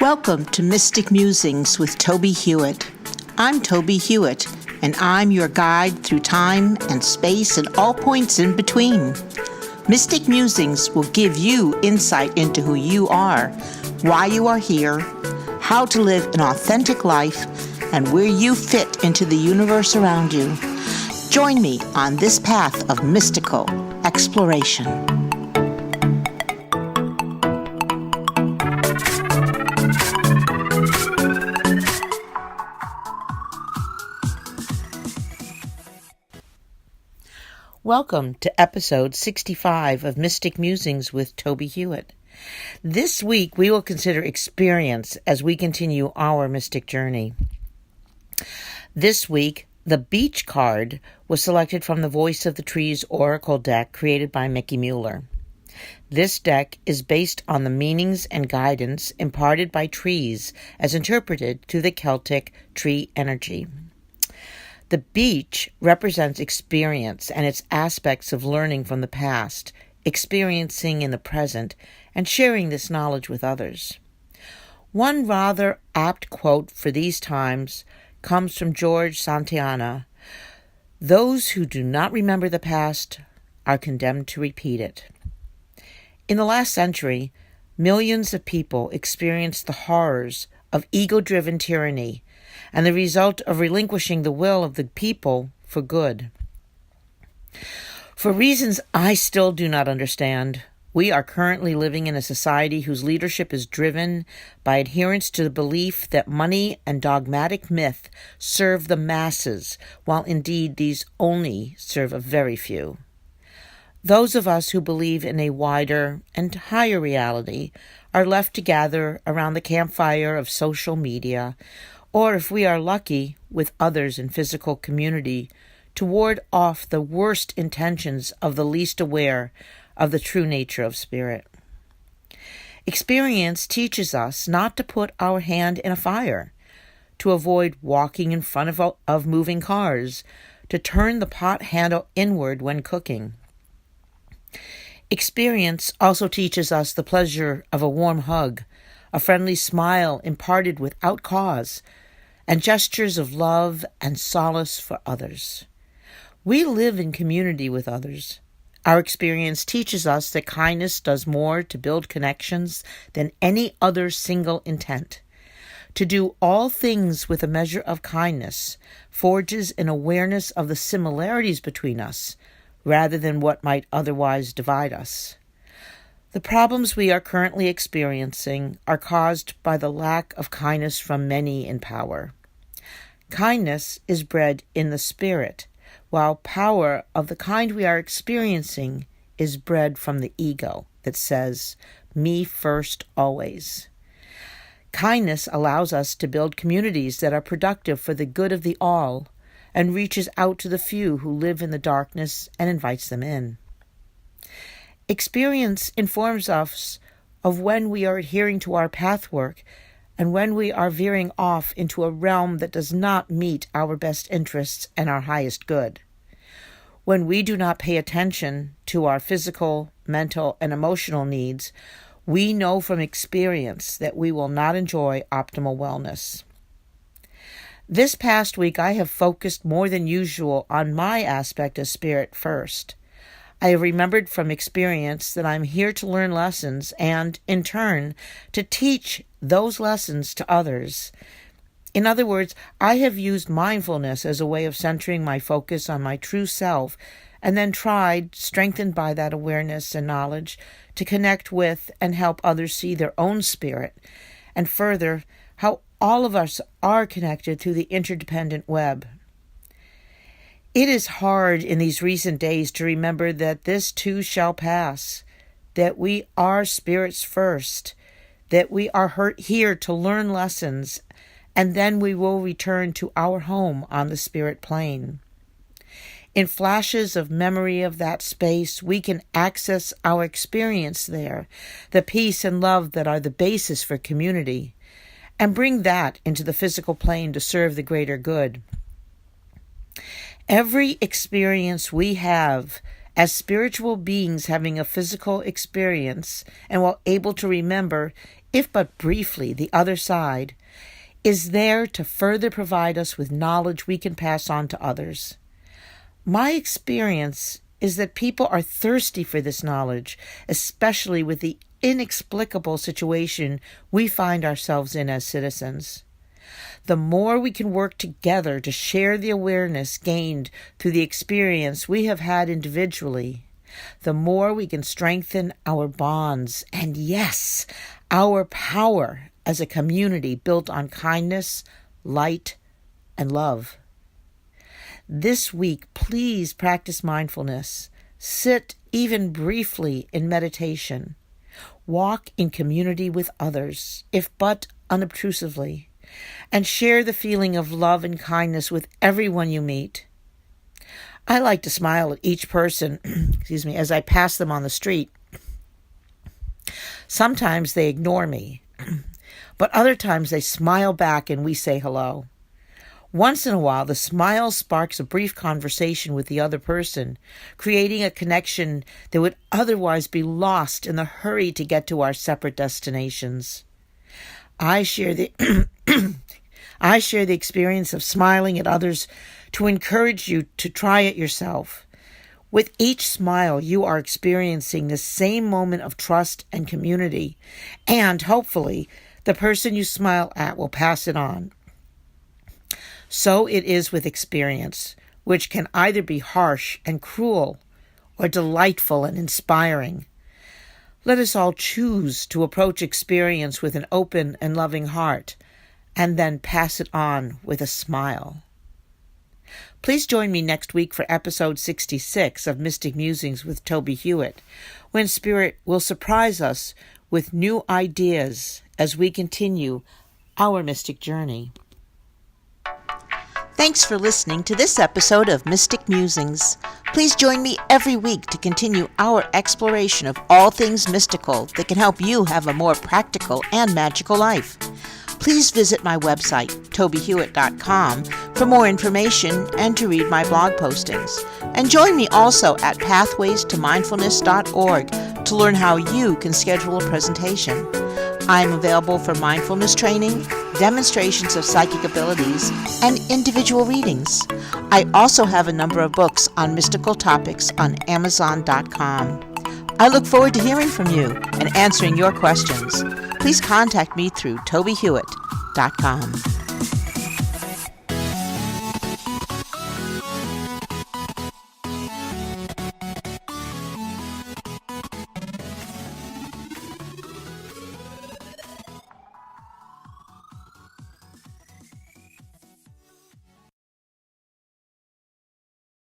Welcome to Mystic Musings with Tobie Hewitt. I'm Tobie Hewitt, and I'm your guide through time and space and all points in between. Mystic Musings will give you insight into who you are, why you are here, how to live an authentic life, and where you fit into the universe around you. Join me on this path of mystical exploration. Welcome to episode 65 of Mystic Musings with Tobie Hewitt. This week we will consider experience as we continue our mystic journey. This week, the Beach card was selected from the Voice of the Trees Oracle deck created by Mickey Mueller. This deck is based on the meanings and guidance imparted by trees as interpreted through the Celtic tree energy. The beach represents experience and its aspects of learning from the past, experiencing in the present, and sharing this knowledge with others. One rather apt quote for these times comes from George Santayana: "Those who do not remember the past are condemned to repeat it." In the last century, millions of people experienced the horrors of ego-driven tyranny and the result of relinquishing the will of the people for good. For reasons I still do not understand, we are currently living in a society whose leadership is driven by adherence to the belief that money and dogmatic myth serve the masses, while indeed these only serve a very few. Those of us who believe in a wider and higher reality are left to gather around the campfire of social media, or if we are lucky, with others in physical community, to ward off the worst intentions of the least aware of the true nature of spirit. Experience teaches us not to put our hand in a fire, to avoid walking in front of moving cars, to turn the pot handle inward when cooking. Experience also teaches us the pleasure of a warm hug, a friendly smile imparted without cause, and gestures of love and solace for others. We live in community with others. Our experience teaches us that kindness does more to build connections than any other single intent. To do all things with a measure of kindness forges an awareness of the similarities between us, rather than what might otherwise divide us. The problems we are currently experiencing are caused by the lack of kindness from many in power. Kindness is bred in the spirit, while power of the kind we are experiencing is bred from the ego that says, "Me first always." Kindness allows us to build communities that are productive for the good of the all, and reaches out to the few who live in the darkness and invites them in. Experience informs us of when we are adhering to our pathwork and when we are veering off into a realm that does not meet our best interests and our highest good. When we do not pay attention to our physical, mental, and emotional needs, we know from experience that we will not enjoy optimal wellness. This past week, I have focused more than usual on my aspect of spirit first. I have remembered from experience that I'm here to learn lessons and, in turn, to teach those lessons to others. In other words, I have used mindfulness as a way of centering my focus on my true self, and then tried, strengthened by that awareness and knowledge, to connect with and help others see their own spirit, and further, how all of us are connected through the interdependent web. It is hard in these recent days to remember that this too shall pass, that we are spirits first, that we are here to learn lessons, and then we will return to our home on the spirit plane. In flashes of memory of that space, we can access our experience there, the peace and love that are the basis for community, and bring that into the physical plane to serve the greater good. Every experience we have as spiritual beings having a physical experience and while able to remember if but briefly, the other side, is there to further provide us with knowledge we can pass on to others. My experience is that people are thirsty for this knowledge, especially with the inexplicable situation we find ourselves in as citizens. The more we can work together to share the awareness gained through the experience we have had individually, the more we can strengthen our bonds and, yes, our power as a community built on kindness, light, and love. This week, please practice mindfulness. Sit even briefly in meditation. Walk in community with others, if but unobtrusively, and share the feeling of love and kindness with everyone you meet. I like to smile at each person, as I pass them on the street. Sometimes they ignore me, but other times they smile back and we say hello. Once in a while, the smile sparks a brief conversation with the other person, creating a connection that would otherwise be lost in the hurry to get to our separate destinations. I share the experience of smiling at others to encourage you to try it yourself. With each smile, you are experiencing the same moment of trust and community, and hopefully, the person you smile at will pass it on. So it is with experience, which can either be harsh and cruel or delightful and inspiring. Let us all choose to approach experience with an open and loving heart, and then pass it on with a smile. Please join me next week for episode 66 of Mystic Musings with Tobie Hewitt, when Spirit will surprise us with new ideas as we continue our mystic journey. Thanks for listening to this episode of Mystic Musings. Please join me every week to continue our exploration of all things mystical that can help you have a more practical and magical life. Please visit my website, tobiehewitt.com, for more information and to read my blog postings. And join me also at pathwaystomindfulness.org to learn how you can schedule a presentation. I'm available for mindfulness training, demonstrations of psychic abilities, and individual readings. I also have a number of books on mystical topics on Amazon.com. I look forward to hearing from you and answering your questions. Please contact me through tobiehewitt.com.